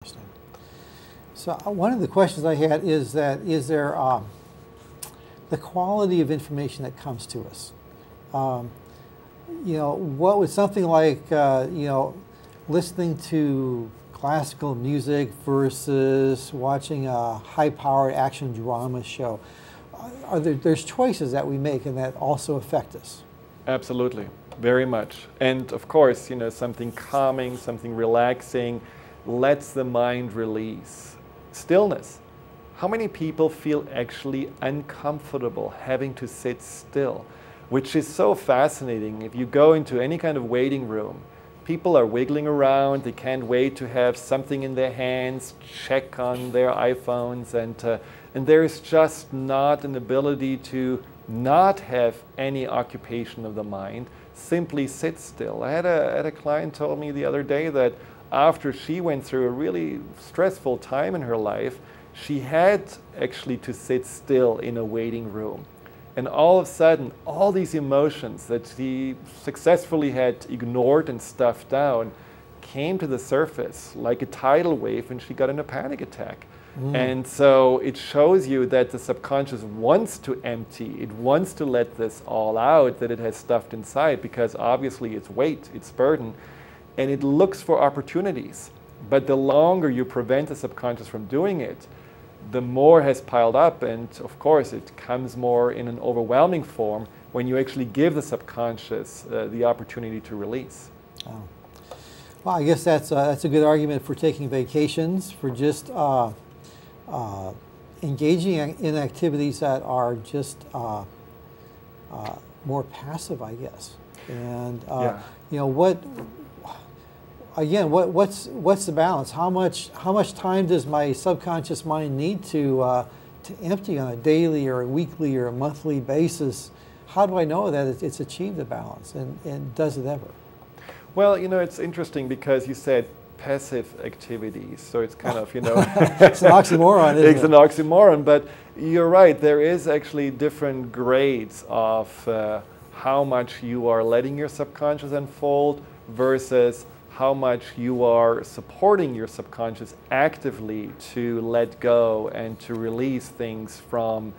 So one of the questions I had is that is there the quality of information that comes to us? What would something like listening to classical music versus watching a high-powered action drama show? There's choices that we make and that also affect us. Absolutely, very much. And of course, something calming, something relaxing, lets the mind release. Stillness. How many people feel actually uncomfortable having to sit still? Which is so fascinating. If you go into any kind of waiting room, people are wiggling around, they can't wait to have something in their hands, check on their iPhones, and there's just not an ability to not have any occupation of the mind, simply sit still. I had a client told me the other day that after she went through a really stressful time in her life, she had actually to sit still in a waiting room. And all of a sudden, all these emotions that she successfully had ignored and stuffed down came to the surface like a tidal wave, and she got in a panic attack. And so it shows you that the subconscious wants to empty, it wants to let this all out that it has stuffed inside, because obviously it's weight, it's burden, and it looks for opportunities. But the longer you prevent the subconscious from doing it, the more has piled up, and of course it comes more in an overwhelming form when you actually give the subconscious the opportunity to release. Oh. Well, I guess that's a good argument for taking vacations, for just engaging in activities that are just more passive, I guess. And what's the balance? How much time does my subconscious mind need to empty on a daily or a weekly or a monthly basis? How do I know that it's achieved the balance, and does it ever? Well, it's interesting because you said passive activities, so it's kind of, It's an oxymoron, isn't it? It's an oxymoron, but you're right, there is actually different grades of how much you are letting your subconscious unfold versus how much you are supporting your subconscious actively to let go and to release things from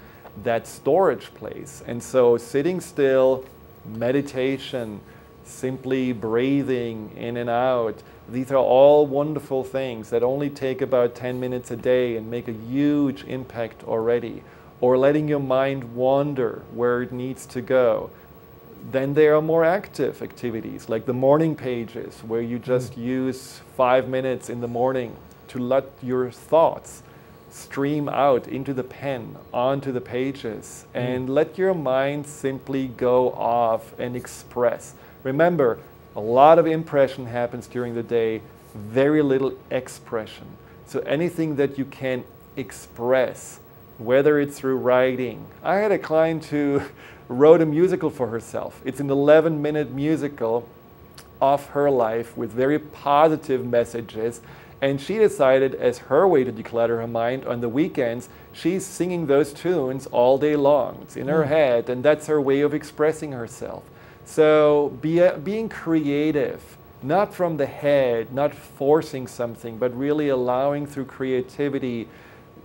that storage place. And so sitting still, meditation, simply breathing in and out, these are all wonderful things that only take about 10 minutes a day and make a huge impact already. Or letting your mind wander where it needs to go. Then there are more active activities, like the morning pages, where you just use 5 minutes in the morning to let your thoughts stream out into the pen, onto the pages, and let your mind simply go off and express. Remember, a lot of impression happens during the day, very little expression. So anything that you can express, whether it's through writing. I had a client who wrote a musical for herself. It's an 11-minute musical of her life with very positive messages, and she decided as her way to declutter her mind on the weekends, she's singing those tunes all day long. It's in her head, and that's her way of expressing herself. So being creative, not from the head, not forcing something, but really allowing through creativity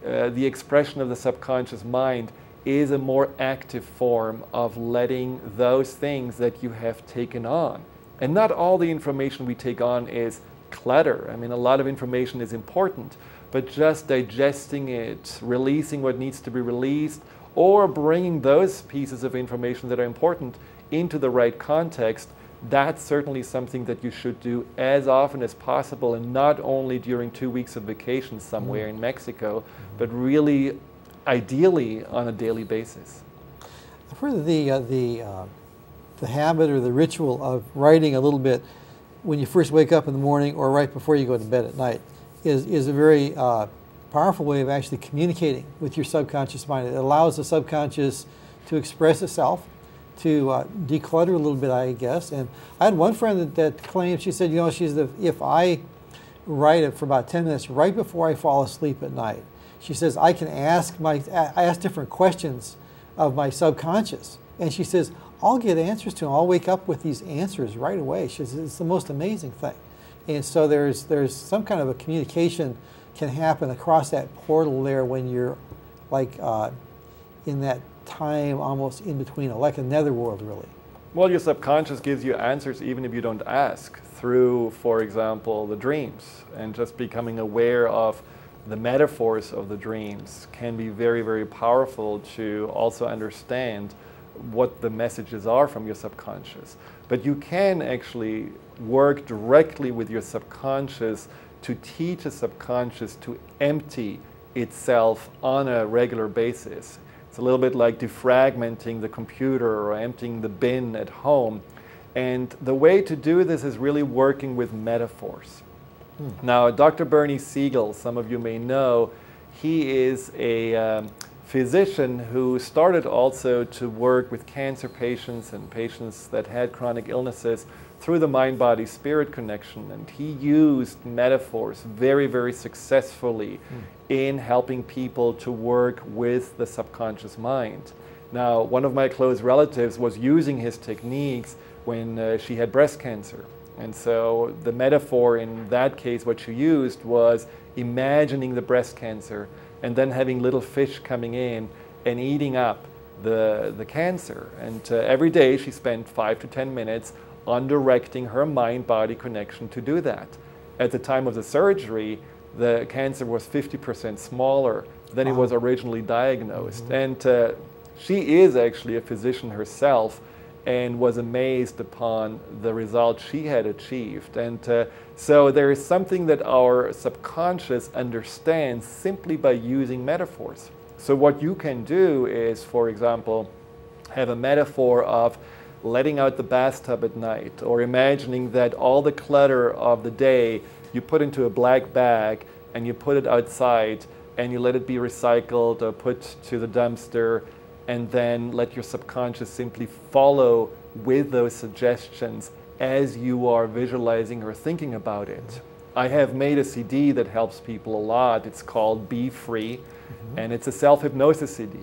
the expression of the subconscious mind is a more active form of letting those things that you have taken on. And not all the information we take on is clutter. I mean, a lot of information is important, but just digesting it, releasing what needs to be released, or bringing those pieces of information that are important into the right context, that's certainly something that you should do as often as possible, and not only during 2 weeks of vacation somewhere in Mexico, but really ideally on a daily basis. I've heard of the habit or the ritual of writing a little bit when you first wake up in the morning or right before you go to bed at night is a very powerful way of actually communicating with your subconscious mind. It allows the subconscious to express itself, to declutter a little bit, I guess. And I had one friend that claimed, she said, if I write it for about 10 minutes right before I fall asleep at night, she says, I can ask different questions of my subconscious. And she says, I'll get answers to them. I'll wake up with these answers right away. She says, it's the most amazing thing. And so there's some kind of a communication can happen across that portal there when you're like in that time almost in between, like a netherworld really. Well, your subconscious gives you answers even if you don't ask, through, for example, the dreams. And just becoming aware of the metaphors of the dreams can be very, very powerful to also understand what the messages are from your subconscious. But you can actually work directly with your subconscious to teach a subconscious to empty itself on a regular basis. It's a little bit like defragmenting the computer or emptying the bin at home. And the way to do this is really working with metaphors. Now, Dr. Bernie Siegel, some of you may know, he is a physician who started also to work with cancer patients and patients that had chronic illnesses through the mind-body-spirit connection. And he used metaphors very, very successfully in helping people to work with the subconscious mind. Now, one of my close relatives was using his techniques when she had breast cancer. And so the metaphor in that case, what she used was imagining the breast cancer and then having little fish coming in and eating up the cancer. And every day she spent 5 to 10 minutes on directing her mind-body connection to do that. At the time of the surgery, the cancer was 50% smaller than it was originally diagnosed. And she is actually a physician herself and was amazed upon the results she had achieved. And so there is something that our subconscious understands simply by using metaphors. So what you can do is, for example, have a metaphor of letting out the bathtub at night, or imagining that all the clutter of the day you put into a black bag and you put it outside and you let it be recycled or put to the dumpster, and then let your subconscious simply follow with those suggestions as you are visualizing or thinking about it. I have made a CD that helps people a lot. It's called Be Free, and it's a self-hypnosis CD.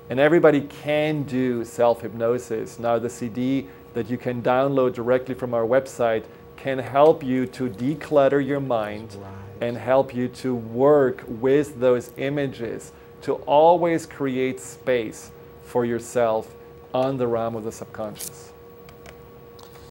And everybody can do self-hypnosis. Now, the CD that you can download directly from our website can help you to declutter your mind and help you to work with those images to always create space for yourself on the realm of the subconscious.